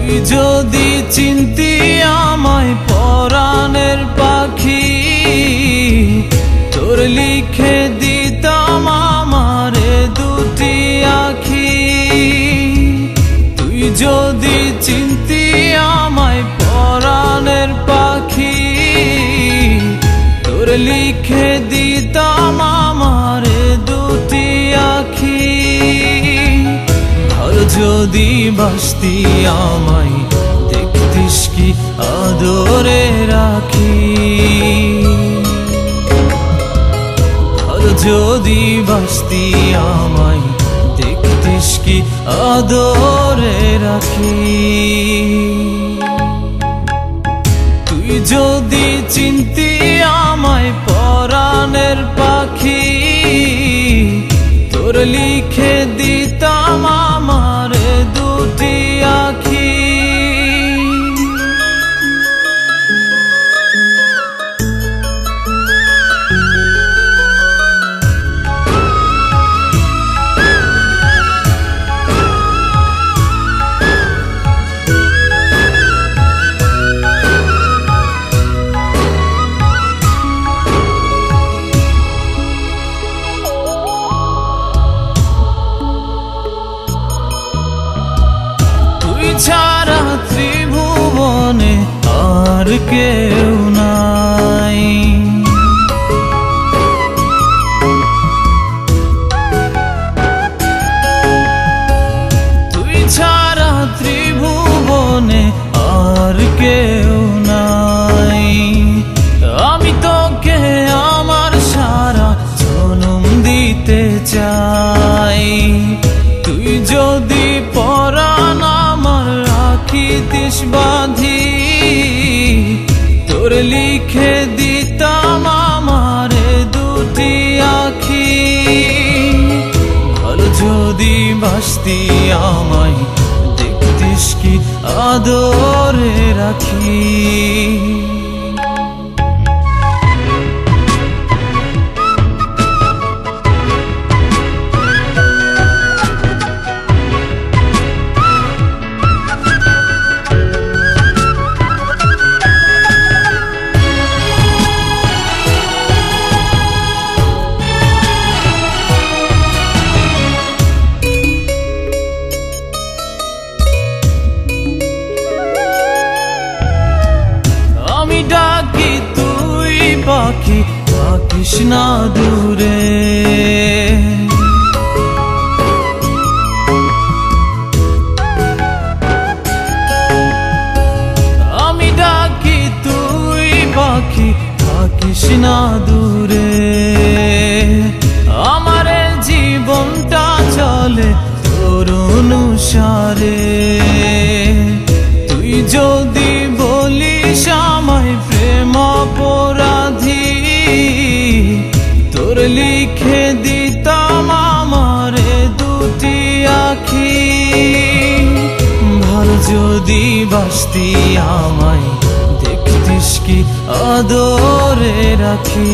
তুই যদি চিনতি আমায় পরাণের পাখি, তোর লিখে দিতাম আমারে দুটি আখি। তুই যদি চিনতি আমায় পরাণের পাখি, তোর লিখে দিতাম আমারে দুটি আখি। আর যদি বাসতি আমায় দেখতিস কি আদরে রাখি। আর যদি বাসতি আমায় দেখতিস কি আদরে রাখি। তুই যদি চিনতি আমায় পরাণের পাখি, তোর লিখে দিতাম আমারে দুটি আখি। ছাড়া ত্রিভুবনে আর কেউ নাই। তুই ছাড়া ত্রিভুবনে আর কেউ নাই। আমি তোকে আমার সারা জনম দিতে চাই। তুই যদি পরাণ আমার রাখিতিস বাঁধি, তোর লিখে দিতাম আমারে দুটি আখি। ভালো যদি বাসতি আমায় দেখতিস কি আদরে রাখি। ডাকি তুই পাখি থাকিস না দূরে। আমি ডাকি তুই পাখি থাকিস না দূরে। আমার জীবনটা চলে তোর অনুসারে। তুই যদি বলিস আমায় প্রেম অপরাধী, তোর লিখে দিতাম আমারে দুটি আখি। ভালো যদি বাসতি আমায় দেখতিস কি আদরে রাখি।